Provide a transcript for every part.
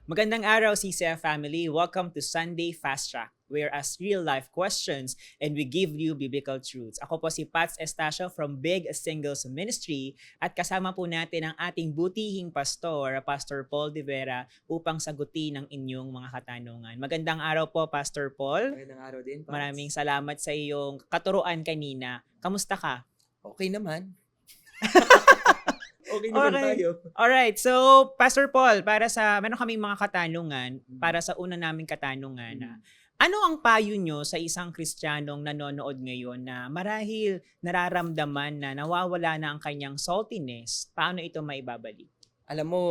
Magandang araw, CCF family. Welcome to Sunday Fast Track, where ask real-life questions and we give you biblical truths. Ako po si Pats Estacio from Big Singles Ministry at kasama po natin ang ating butihing pastor, Pastor Paul De Vera, upang sagutin ang inyong mga katanungan. Magandang araw po, Pastor Paul. Magandang araw din, Pats. Maraming salamat sa iyong katuruan kanina. Kamusta ka? Okay naman. Okay naman tayo. Alright, so Pastor Paul, meron kaming mga katanungan para sa una naming katanungan na ano ang payo nyo sa isang Kristiyanong nanonood ngayon na marahil nararamdaman na nawawala na ang kanyang saltiness, paano ito maibabalik? Alam mo,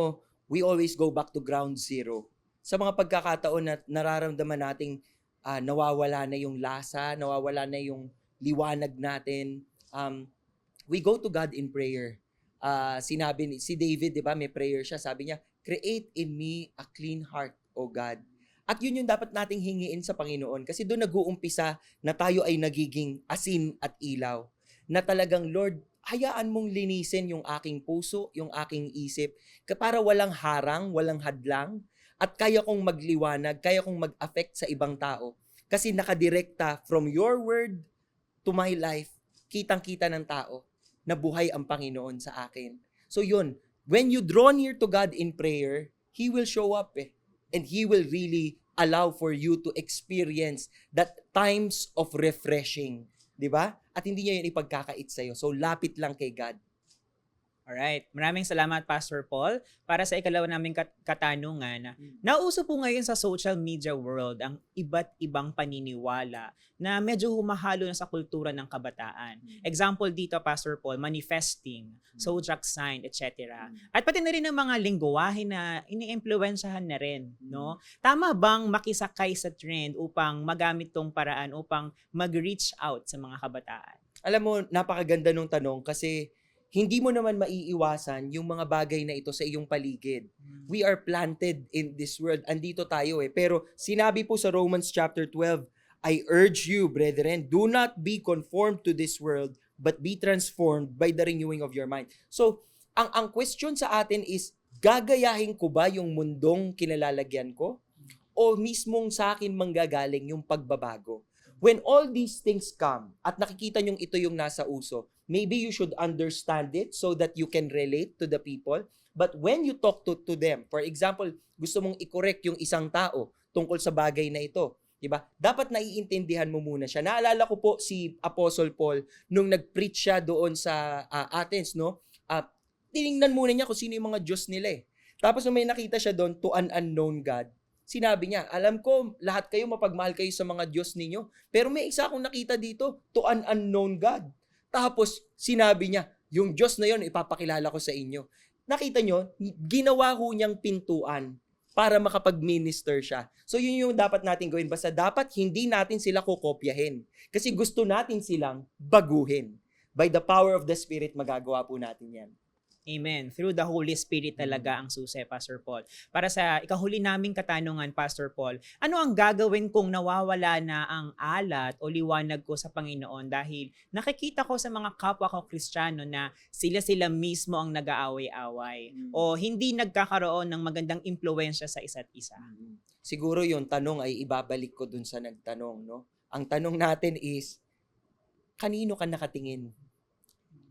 we always go back to ground zero. Sa mga pagkakataon na nararamdaman nating nawawala na yung lasa, nawawala na yung liwanag natin, we go to God in prayer. Si David, di ba, may prayer siya. Sabi niya, create in me a clean heart, O God. At yun yung dapat nating hingiin sa Panginoon. Kasi doon nag-uumpisa na tayo ay nagiging asin at ilaw. Na talagang, Lord, hayaan mong linisin yung aking puso, yung aking isip. Para walang harang, walang hadlang. At kaya kong magliwanag, kaya kong mag-affect sa ibang tao. Kasi nakadirekta from your word to my life, kitang-kita ng tao na buhay ang Panginoon sa akin. So yun, when you draw near to God in prayer, He will show up and He will really allow for you to experience that times of refreshing. Di ba? At hindi niya yun ipagkakait sa'yo. So lapit lang kay God. Alright, maraming salamat Pastor Paul. Para sa ikalawa naming katanungan, nauso po ngayon sa social media world ang iba't ibang paniniwala na medyo humahalo na sa kultura ng kabataan. Example dito Pastor Paul, manifesting, zodiac sign, etc. At pati na rin ang mga lingwahe na ini-impluwensyahan na rin, no? Tama bang makisakay sa trend upang magamit tong paraan upang mag-reach out sa mga kabataan? Alam mo, napakaganda nung tanong kasi hindi mo naman maiiwasan yung mga bagay na ito sa iyong paligid. We are planted in this world. Andito tayo Pero sinabi po sa Romans chapter 12, I urge you, brethren, do not be conformed to this world, but be transformed by the renewing of your mind. So, ang question sa atin is, gagayahin ko ba yung mundong kinalalagyan ko? O mismong sa akin manggagaling yung pagbabago? When all these things come, at nakikita nyong ito yung nasa uso, maybe you should understand it so that you can relate to the people. But when you talk to them, for example, gusto mong i-correct yung isang tao tungkol sa bagay na ito, diba? Dapat naiintindihan mo muna siya. Naalala ko po si Apostle Paul nung nag-preach siya doon sa Athens, no? Tiningnan muna niya kung sino yung mga Diyos nila Tapos nung may nakita siya doon to an unknown God, sinabi niya, alam ko, lahat kayo mapagmahal kayo sa mga Diyos ninyo. Pero may isa akong nakita dito, to an unknown God. Tapos, sinabi niya, yung Diyos na yon ipapakilala ko sa inyo. Nakita nyo, ginawa ho niyang pintuan para makapag-minister siya. So, yun yung dapat natin gawin. Basta dapat hindi natin sila kokopyahin. Kasi gusto natin silang baguhin. By the power of the Spirit, magagawa po natin yan. Amen. Through the Holy Spirit talaga ang susi, Pastor Paul. Para sa ikahuli naming katanungan, Pastor Paul, ano ang gagawin kung nawawala na ang alat o liwanag ko sa Panginoon dahil nakikita ko sa mga kapwa ko Kristiyano na sila mismo ang nag-aaway-away o hindi nagkakaroon ng magandang impluwensya sa isa't isa? Siguro yung tanong ay ibabalik ko dun sa nagtanong, no? Ang tanong natin is, kanino ka nakatingin?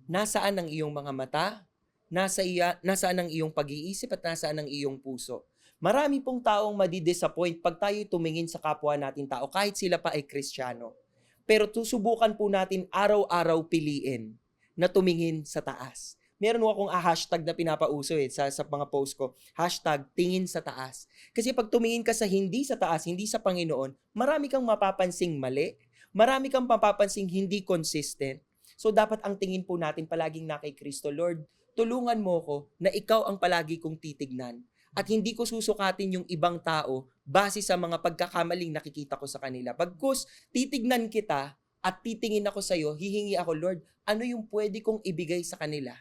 Nasaan ang iyong mga mata? Nasaan ang iyong pag-iisip at nasaan ang iyong puso? Marami pong taong madi-disappoint pag tayo tumingin sa kapwa natin tao kahit sila pa ay Kristiyano. Pero susubukan po natin araw-araw piliin na tumingin sa taas. Meron akong hashtag na pinapauso sa mga post ko. Hashtag tingin sa taas. Kasi pag tumingin ka sa hindi sa taas, hindi sa Panginoon, marami kang mapapansing mali. Marami kang mapapansing hindi consistent. So dapat ang tingin po natin palaging na kay Kristo. Lord, tulungan mo ko na ikaw ang palagi kong titignan at hindi ko susukatin yung ibang tao base sa mga pagkakamaling nakikita ko sa kanila. Pagkus titignan kita at titingin ako sa iyo, hihingi ako, Lord, ano yung pwede kong ibigay sa kanila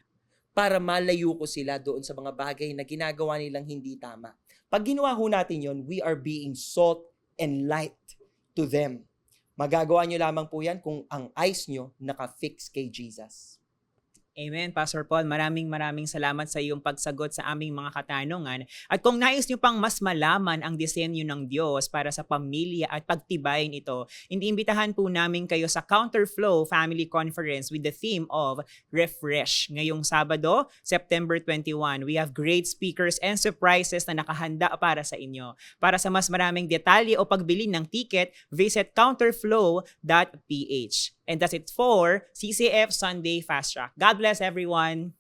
para malayo ko sila doon sa mga bagay na ginagawa nilang hindi tama. Pag ginawa ho natin yon, we are being salt and light to them. Magagawa nyo lamang po yan kung ang eyes nyo naka-fix kay Jesus. Amen, Pastor Paul. Maraming salamat sa iyong pagsagot sa aming mga katanungan. At kung nais niyo pang mas malaman ang disenyo ng Diyos para sa pamilya at pagtibayin ito, iniimbitahan po namin kayo sa Counterflow Family Conference with the theme of Refresh. Ngayong Sabado, September 21, we have great speakers and surprises na nakahanda para sa inyo. Para sa mas maraming detalye o pagbili ng ticket, visit counterflow.ph. And that's it for CCF Sunday Fast Track. God bless everyone.